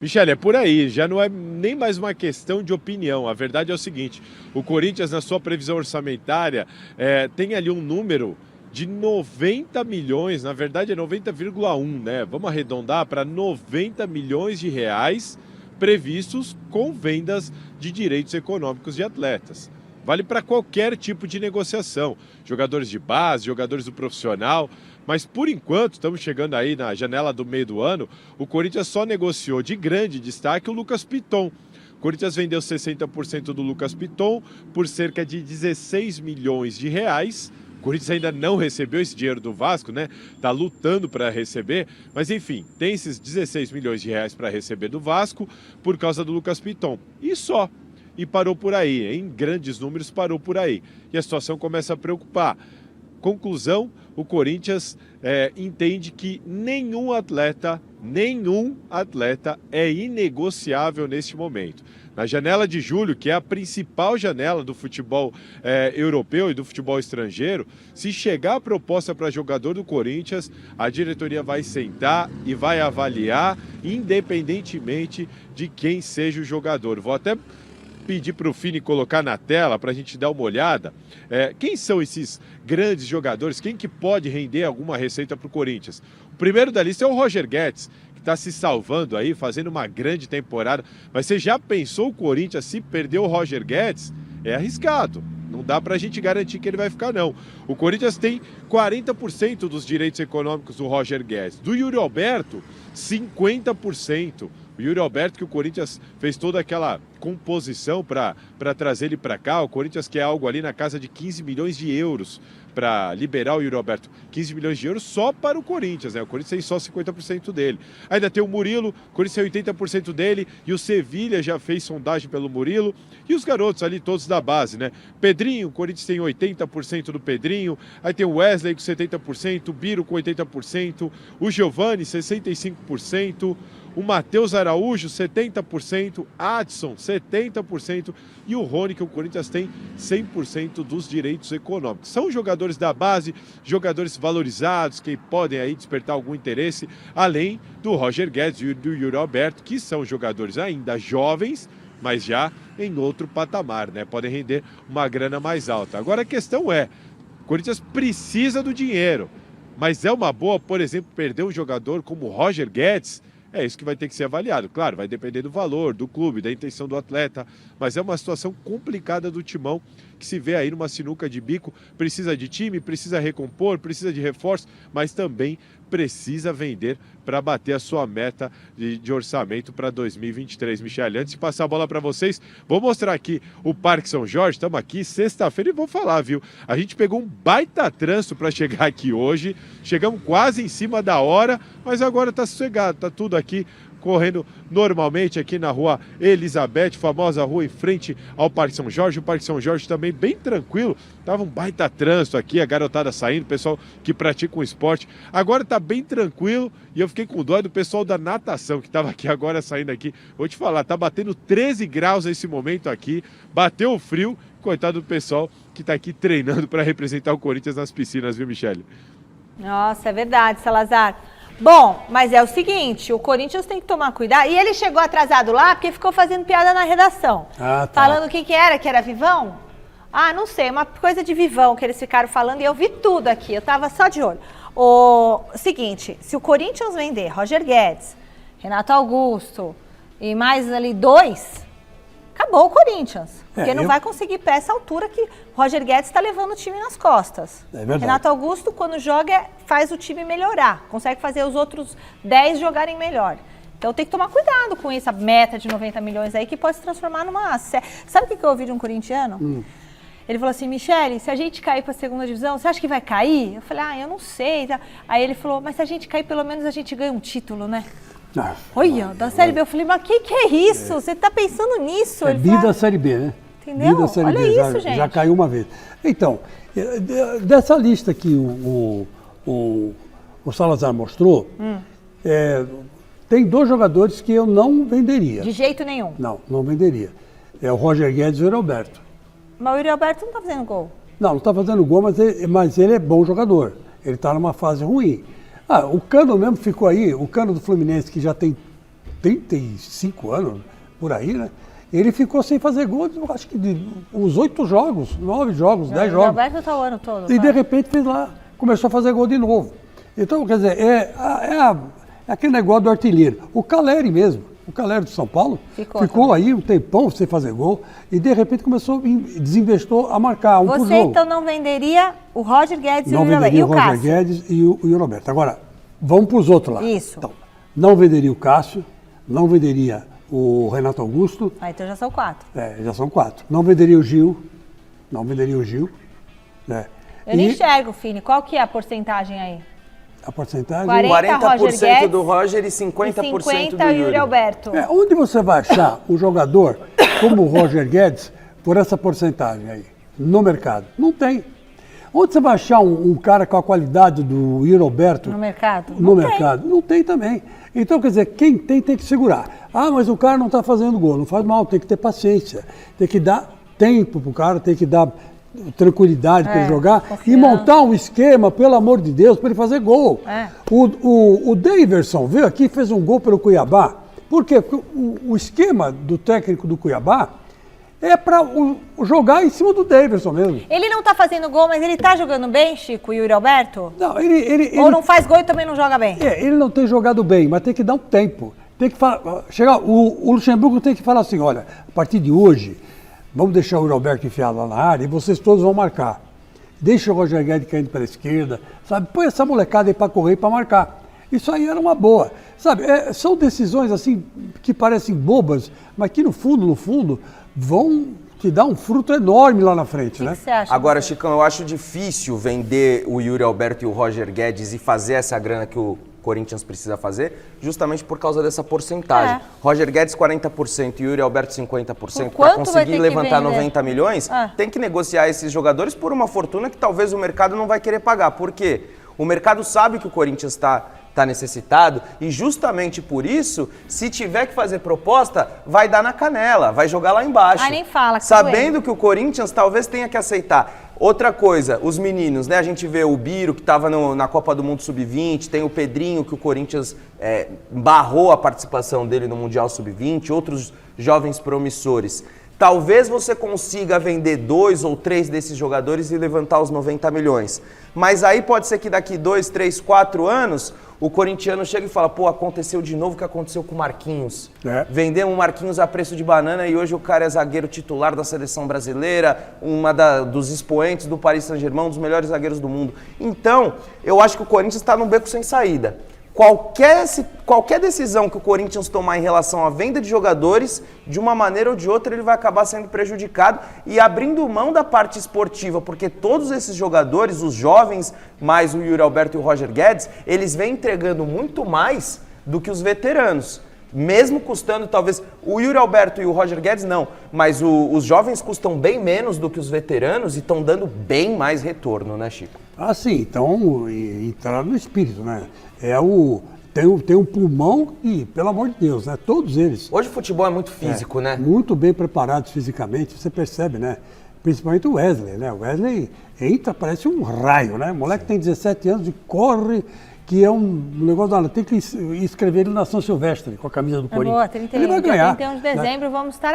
Michele, é por aí, já não é nem mais uma questão de opinião. A verdade é o seguinte: o Corinthians, na sua previsão orçamentária, tem ali um número de 90 milhões, na verdade é 90,1, né? Vamos arredondar para 90 milhões de reais previstos com vendas de direitos econômicos de atletas. Vale para qualquer tipo de negociação, jogadores de base, jogadores do profissional. Mas por enquanto, estamos chegando aí na janela do meio do ano, o Corinthians só negociou de grande destaque o Lucas Piton. O Corinthians vendeu 60% do Lucas Piton por cerca de 16 milhões de reais. O Corinthians ainda não recebeu esse dinheiro do Vasco, né? Tá lutando para receber, mas enfim, tem esses 16 milhões de reais para receber do Vasco por causa do Lucas Piton. E só. E parou por aí, em grandes números parou por aí. E a situação começa a preocupar. Conclusão, o Corinthians entende que nenhum atleta é inegociável neste momento. Na janela de julho, que é a principal janela do futebol europeu e do futebol estrangeiro, se chegar a proposta para jogador do Corinthians, a diretoria vai sentar e vai avaliar, independentemente de quem seja o jogador. Vou até pedir para o Fini colocar na tela para a gente dar uma olhada. Quem são esses grandes jogadores? Quem que pode render alguma receita para o Corinthians? O primeiro da lista é o Roger Guedes, que está se salvando aí, fazendo uma grande temporada. Mas você já pensou o Corinthians se perder o Roger Guedes? É arriscado. Não dá para a gente garantir que ele vai ficar, não. O Corinthians tem 40% dos direitos econômicos do Roger Guedes. Do Yuri Alberto, 50%. O Yuri Alberto, que o Corinthians fez toda aquela composição para trazer ele para cá. O Corinthians quer algo ali na casa de 15 milhões de euros para liberar o Yuri Alberto. 15 milhões de euros só para o Corinthians, né? O Corinthians tem só 50% dele. Ainda tem o Murilo, o Corinthians tem 80% dele, e o Sevilha já fez sondagem pelo Murilo. E os garotos ali, todos da base, né? Pedrinho, o Corinthians tem 80% do Pedrinho. Aí tem o Wesley com 70%, o Biro com 80%, o Giovani, 65%. O Matheus Araújo, 70%, Adson, 70%, e o Rony, que o Corinthians tem 100% dos direitos econômicos. São jogadores da base, jogadores valorizados, que podem aí despertar algum interesse, além do Roger Guedes e do Yuri Alberto, que são jogadores ainda jovens, mas já em outro patamar, né? Podem render uma grana mais alta. Agora a questão é, o Corinthians precisa do dinheiro, mas é uma boa, por exemplo, perder um jogador como o Roger Guedes? É isso que vai ter que ser avaliado. Claro, vai depender do valor, do clube, da intenção do atleta, mas é uma situação complicada do Timão, que se vê aí numa sinuca de bico. Precisa de time, precisa recompor, precisa de reforço, mas também precisa vender para bater a sua meta de orçamento para 2023. Michele, antes de passar a bola para vocês, vou mostrar aqui o Parque São Jorge. Estamos aqui sexta-feira e vou falar, viu? A gente pegou um baita trânsito para chegar aqui hoje, chegamos quase em cima da hora, mas agora está sossegado, está tudo aqui correndo normalmente aqui na rua Elizabeth, famosa rua em frente ao Parque São Jorge. O Parque São Jorge também bem tranquilo, tava um baita trânsito aqui, a garotada saindo, o pessoal que pratica um esporte. Agora tá bem tranquilo e eu fiquei com dó do pessoal da natação que tava aqui agora saindo aqui. Vou te falar, tá batendo 13 graus nesse momento aqui, bateu o frio, coitado do pessoal que tá aqui treinando para representar o Corinthians nas piscinas, viu, Michele? Nossa, é verdade, Salazar. Bom, mas é o seguinte, o Corinthians tem que tomar cuidado. E ele chegou atrasado lá porque ficou fazendo piada na redação. Ah, tá. Falando o que era Vivão? Ah, não sei, uma coisa de Vivão que eles ficaram falando e eu vi tudo aqui, eu tava só de olho. O seguinte, se o Corinthians vender Roger Guedes, Renato Augusto e mais ali dois, acabou o Corinthians. Porque não vai conseguir para essa altura que Roger Guedes está levando o time nas costas. É verdade. Renato Augusto, quando joga, faz o time melhorar. Consegue fazer os outros 10 jogarem melhor. Então tem que tomar cuidado com essa meta de 90 milhões aí, que pode se transformar numa... Sabe o que eu ouvi de um corintiano? Ele falou assim, Michele, se a gente cair para a segunda divisão, você acha que vai cair? Eu falei, eu não sei. Aí ele falou, mas se a gente cair, pelo menos a gente ganha um título, né? Olha, da Série B. Eu falei, mas que é isso? Você tá pensando nisso? É bi da Série B, né? Entendeu? Bi da Série Olha B, isso, gente. já caiu uma vez. Então, dessa lista que o Salazar mostrou, tem dois jogadores que eu não venderia. De jeito nenhum? Não venderia. É o Roger Guedes e o Yuri Alberto. Mas o Yuri Alberto não tá fazendo gol. Não está fazendo gol, mas ele é bom jogador. Ele está numa fase ruim. O Cano mesmo ficou aí, o Cano do Fluminense, que já tem 35 anos, por aí, né? Ele ficou sem fazer gol, acho que uns 8 jogos, 9 jogos, 10 jogos. O Roberto tá o ano todo. E de repente fez lá, começou a fazer gol de novo. Então, quer dizer, é aquele negócio do artilheiro. O Caleri mesmo, o Caleri do São Paulo, ficou aí um tempão sem fazer gol e de repente começou, desinvestou a marcar por jogo. Você então não venderia o Roger Guedes não e o Roberto? venderia o Roger Guedes e o Roberto. Agora, vamos para os outros lá. Isso. Então, não venderia o Cássio, não venderia o Renato Augusto. Ah, então já são 4. Já são 4. Não venderia o Gil. Não venderia o Gil. Né? Eu não enxergo, Fini. Qual que é a porcentagem aí? A porcentagem? 40% do Roger e 50% do Yuri Alberto. Onde você vai achar um jogador como o Roger Guedes por essa porcentagem aí? No mercado? Não tem. Onde você vai achar um cara com a qualidade do Yuri Alberto? No mercado? No mercado? Não tem também. Então, quer dizer, quem tem que segurar. Ah, mas o cara não está fazendo gol. Não faz mal, tem que ter paciência. Tem que dar tempo para o cara, tem que dar tranquilidade para ele jogar e montar um esquema, pelo amor de Deus, para ele fazer gol. O Daverson veio aqui e fez um gol pelo Cuiabá. Por quê? Porque o esquema do técnico do Cuiabá é para jogar em cima do Daverson mesmo. Ele não tá fazendo gol, mas ele tá jogando bem, Chico, o Yuri Alberto? Não, Ou não faz gol e também não joga bem? Ele não tem jogado bem, mas tem que dar um tempo. Tem que o Luxemburgo tem que falar assim, olha, a partir de hoje, vamos deixar o Yuri Alberto enfiado lá na área e vocês todos vão marcar. Deixa o Roger Guedes caindo pela esquerda, sabe? Põe essa molecada aí para correr e para marcar. Isso aí era uma boa. Sabe, são decisões assim que parecem bobas, mas que no fundo, vão te dar um fruto enorme lá na frente, né? O que você acha? Agora, Chicão, eu acho difícil vender o Yuri Alberto e o Roger Guedes e fazer essa grana que o Corinthians precisa fazer, justamente por causa dessa porcentagem. Roger Guedes 40% e Yuri Alberto 50%. Para conseguir levantar 90 milhões, tem que negociar esses jogadores por uma fortuna que talvez o mercado não vai querer pagar. Por quê? O mercado sabe que o Corinthians está necessitado e justamente por isso, se tiver que fazer proposta, vai dar na canela, vai jogar lá embaixo. Nem fala. Sabendo que o Corinthians talvez tenha que aceitar. Outra coisa, os meninos, né? A gente vê o Biro, que estava na Copa do Mundo Sub-20, tem o Pedrinho, que o Corinthians barrou a participação dele no Mundial Sub-20, outros jovens promissores. Talvez você consiga vender 2 ou 3 desses jogadores e levantar os 90 milhões. Mas aí pode ser que daqui 2, 3, 4 anos, o corintiano chega e fala, pô, aconteceu de novo o que aconteceu com o Marquinhos. Vendemos o Marquinhos a preço de banana e hoje o cara é zagueiro titular da seleção brasileira, dos expoentes do Paris Saint-Germain, um dos melhores zagueiros do mundo. Então, eu acho que o Corinthians está num beco sem saída. Qualquer decisão que o Corinthians tomar em relação à venda de jogadores, de uma maneira ou de outra, ele vai acabar sendo prejudicado e abrindo mão da parte esportiva, porque todos esses jogadores, os jovens, mais o Yuri Alberto e o Roger Guedes, eles vêm entregando muito mais do que os veteranos. Mesmo custando, talvez, o Yuri Alberto e o Roger Guedes não, mas os jovens custam bem menos do que os veteranos e estão dando bem mais retorno, né, Chico? Ah, sim, então entraram no espírito, né? Tem um pulmão e, pelo amor de Deus, né? Todos eles. Hoje o futebol é muito físico, né? Muito bem preparados fisicamente, você percebe, né? Principalmente o Wesley, né? O Wesley entra, parece um raio, né? O moleque tem 17 anos e corre, que é um negócio, tem que escrever ele na São Silvestre, com a camisa do Corinthians. Boa, 31, ele vai ganhar. 31 de dezembro, vamos estar